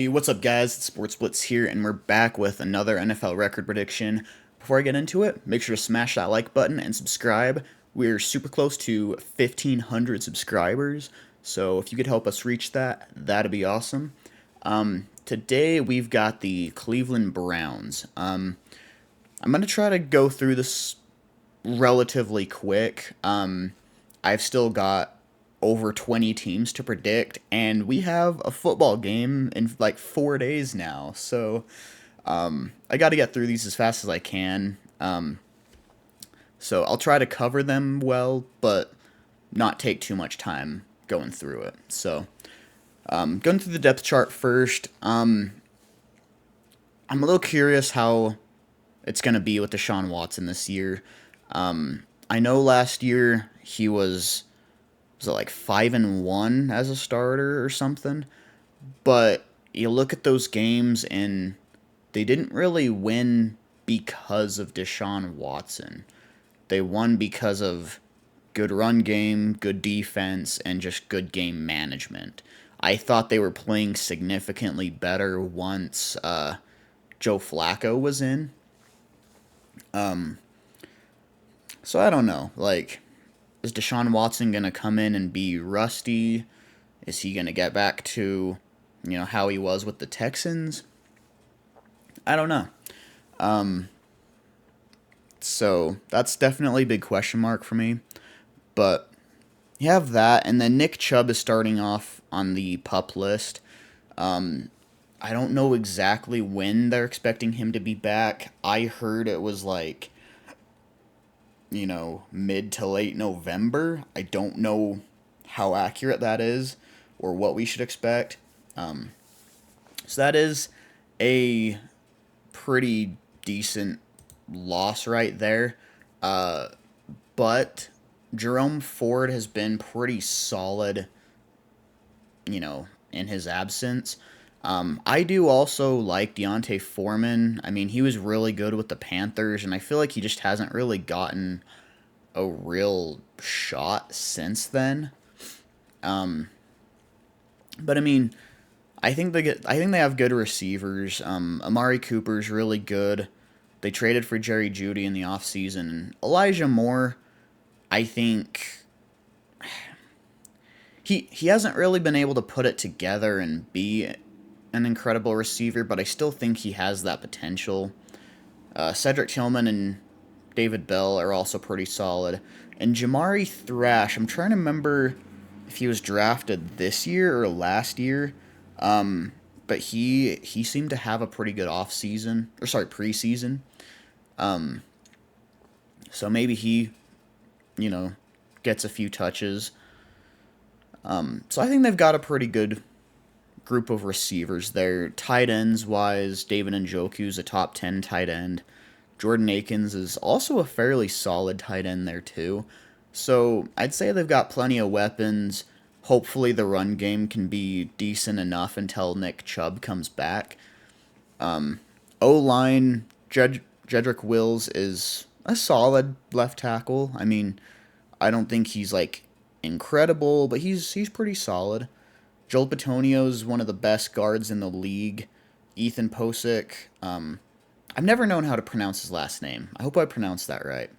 Hey, what's up, guys? It's Sports Blitz here, and we're back with another NFL record prediction. Before I get into it, make sure to smash that like button and subscribe. We're super close to 1,500 subscribers, so if you could help us reach that, that'd be awesome. Today we've got the Cleveland Browns. I'm gonna try to go through this relatively quick. I've still got over 20 teams to predict, and we have a football game in like 4 days now. So I got to get through these as fast as I can. So I'll try to cover them well, but not take too much time going through it. So going through the depth chart first, I'm a little curious how it's going to be with Deshaun Watson this year. I know last year he was it like 5-1 as a starter or something, but you look at those games and they didn't really win because of Deshaun Watson. They won because of good run game, good defense, and just good game management. I thought they were playing significantly better once Joe Flacco was in. So I don't know. Like, is Deshaun Watson going to come in and be rusty? Is he going to get back to, how he was with the Texans? I don't know. So that's definitely a big question mark for me. But you have that, and then Nick Chubb is starting off on the pup list. I don't know exactly when they're expecting him to be back. I heard it was like, mid to late November. I don't know how accurate that is or what we should expect. So that is a pretty decent loss right there. But Jerome Ford has been pretty solid, in his absence. I do also like Deontay Foreman. I mean, he was really good with the Panthers, and I feel like he just hasn't really gotten a real shot since then. But I mean, I think they have good receivers. Amari Cooper's really good. They traded for Jerry Jeudy in the offseason. And Elijah Moore, I think he hasn't really been able to put it together and be an incredible receiver, but I still think he has that potential. Cedric Tillman and David Bell are also pretty solid. And Jamari Thrash, I'm trying to remember if he was drafted this year or last year. But he seemed to have a pretty good off season, or sorry, preseason. So maybe he, you know, gets a few touches. So I think they've got a pretty good group of receivers there. Tight ends wise, David Njoku's a top 10 tight end. Jordan Akins is also a fairly solid tight end there too. So I'd say they've got plenty of weapons. Hopefully the run game can be decent enough until Nick Chubb comes back. O-line, Jedrick Wills is a solid left tackle. I mean, I don't think he's like incredible, but he's pretty solid. Joel Bitonio is one of the best guards in the league. Ethan Posick, I've never known how to pronounce his last name. I hope I pronounced that right.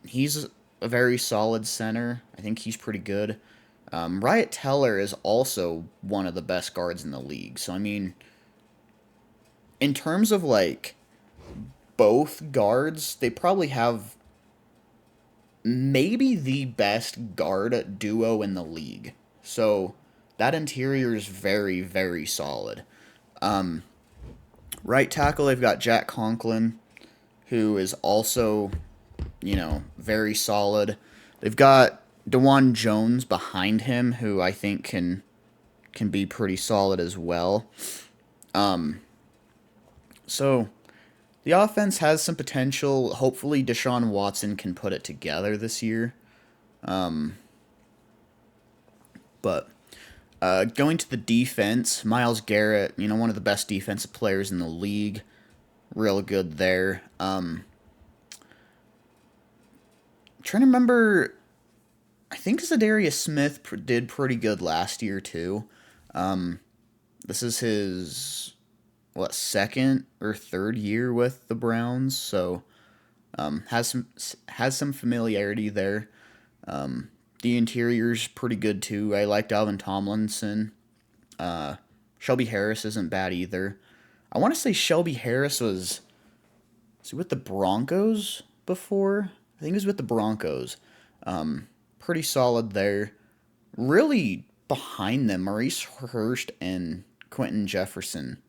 He's a very solid center. I think he's pretty good. Riot Teller is also one of the best guards in the league. So, I mean, in terms of like both guards, they probably have maybe the best guard duo in the league. So, that interior is very, very solid. Right tackle, they've got Jack Conklin, who is also, very solid. They've got DeJuan Jones behind him, who I think can be pretty solid as well. So the offense has some potential. Hopefully, Deshaun Watson can put it together this year. But going to the defense, Myles Garrett, one of the best defensive players in the league, real good there. Trying to remember, I think Zadarius Smith did pretty good last year too. This is his, what, second or third year with the Browns, so has some familiarity there. The interior's pretty good too. I like Dalvin Tomlinson. Shelby Harris isn't bad either. I want to say Shelby Harris was he with the Broncos before? I think he was with the Broncos. Pretty solid there. Really behind them, Maurice Hurst and Quentin Jefferson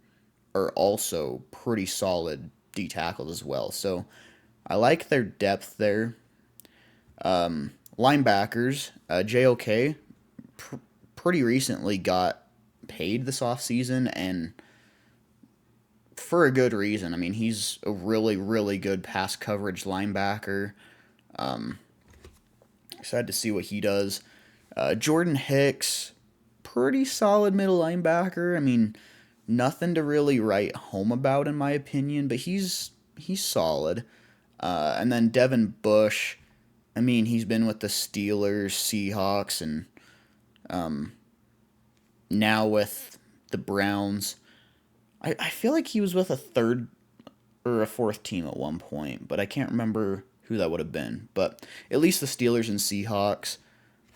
are also pretty solid D tackles as well. So I like their depth there. Linebackers, JOK pretty recently got paid this offseason, and for a good reason. I mean, he's a really, really good pass coverage linebacker. Excited to see what he does. Jordan Hicks, pretty solid middle linebacker. I mean, nothing to really write home about in my opinion, but he's solid. And then Devin Bush, I mean, he's been with the Steelers, Seahawks, and now with the Browns. I feel like he was with a third or a fourth team at one point, but I can't remember who that would have been. But at least the Steelers and Seahawks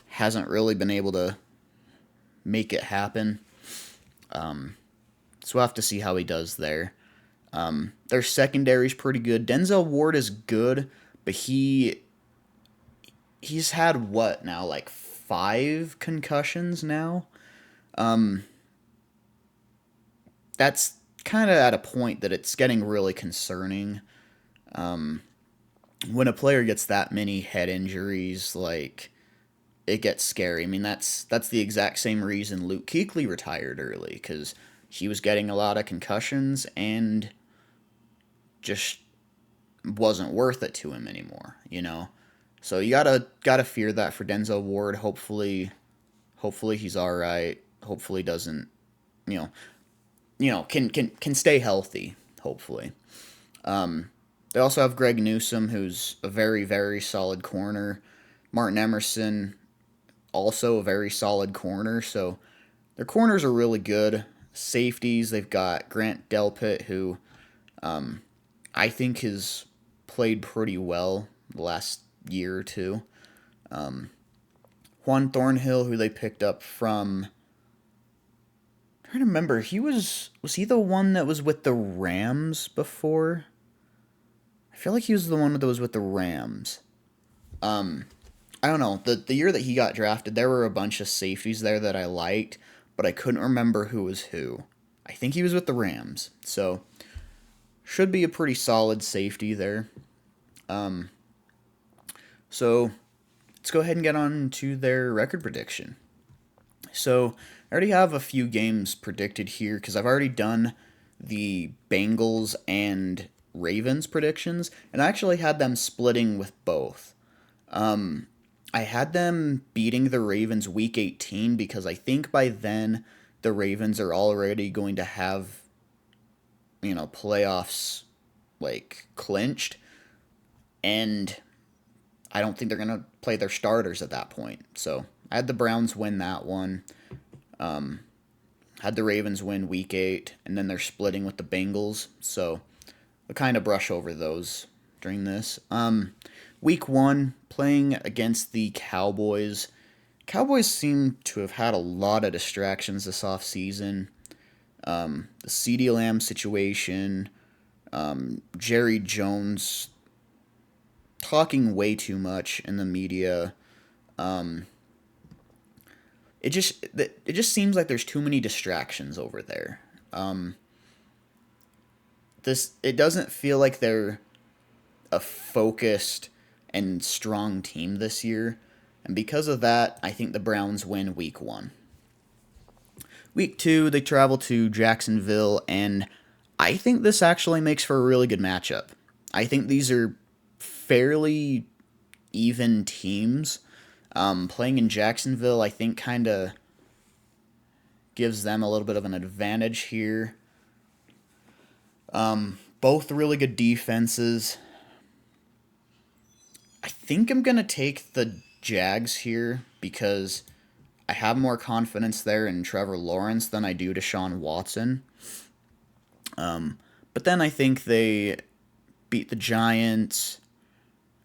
hasn't really been able to make it happen. So we'll have to see how he does there. Their secondary's pretty good. Denzel Ward is good, but he's had what now, like 5 concussions now. That's kind of at a point that it's getting really concerning. When a player gets that many head injuries, like it gets scary. I mean, that's the exact same reason Luke Kuechly retired early, because he was getting a lot of concussions and just wasn't worth it to him anymore. So you gotta fear that for Denzel Ward. Hopefully he's all right. Hopefully doesn't you know can stay healthy. Hopefully. They also have Greg Newsome, who's a very, very solid corner. Martin Emerson, also a very solid corner. So their corners are really good. Safeties, they've got Grant Delpit, who I think has played pretty well the last year or two. Juan Thornhill, who they picked up from. I'm trying to remember, was he the one that was with the Rams before? I feel like he was the one that was with the Rams. I don't know. The year that he got drafted, there were a bunch of safeties there that I liked, but I couldn't remember who was who. I think he was with the Rams. So, should be a pretty solid safety there. So, let's go ahead and get on to their record prediction. So, I already have a few games predicted here because I've already done the Bengals and Ravens predictions, and I actually had them splitting with both. I had them beating the Ravens week 18 because I think by then the Ravens are already going to have, playoffs like clinched, and I don't think they're going to play their starters at that point. So I had the Browns win that one. Had the Ravens win week 8, and then they're splitting with the Bengals. So I'll kind of brush over those during this. Week 1, playing against the Cowboys. Cowboys seem to have had a lot of distractions this offseason. The CeeDee Lamb situation, Jerry Jones talking way too much in the media. It just seems like there's too many distractions over there. It doesn't feel like they're a focused and strong team this year, and because of that, I think the Browns win week 1. Week 2, they travel to Jacksonville, and I think this actually makes for a really good matchup. I think these are fairly even teams. Playing in Jacksonville, I think, kind of gives them a little bit of an advantage here. Both really good defenses. I think I'm going to take the Jags here because I have more confidence there in Trevor Lawrence than I do Deshaun Watson. But then I think they beat the Giants.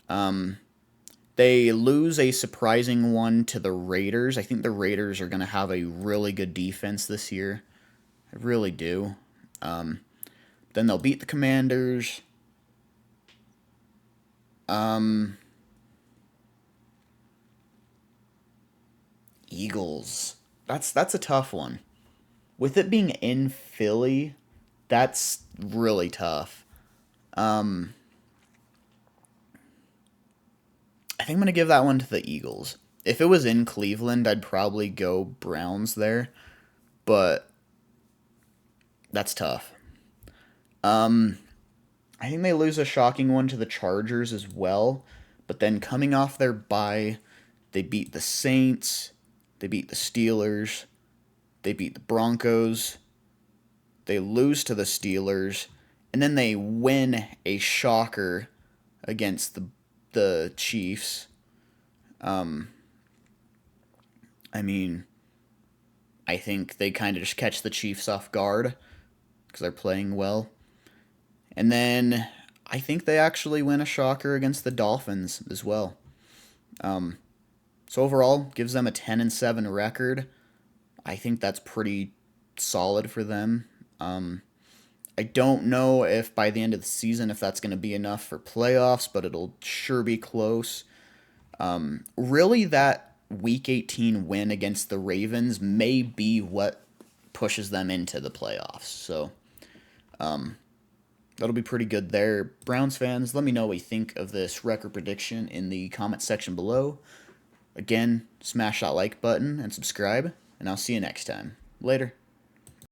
They lose a surprising one to the Raiders. I think the Raiders are going to have a really good defense this year. I really do. Then they'll beat the Commanders. Eagles. That's a tough one. With it being in Philly, that's really tough. I think I'm going to give that one to the Eagles. If it was in Cleveland, I'd probably go Browns there, but that's tough. I think they lose a shocking one to the Chargers as well, but then coming off their bye, they beat the Saints, they beat the Steelers, they beat the Broncos, they lose to the Steelers, and then they win a shocker against the Chiefs. I mean, I think they kind of just catch the Chiefs off guard because they're playing well. And then I think they actually win a shocker against the Dolphins as well. So overall, gives them a 10-7 record. I think that's pretty solid for them. I don't know if by the end of the season if that's going to be enough for playoffs, but it'll sure be close. Really, that Week 18 win against the Ravens may be what pushes them into the playoffs. So that'll be pretty good there. Browns fans, let me know what you think of this record prediction in the comment section below. Again, smash that like button and subscribe, and I'll see you next time. Later.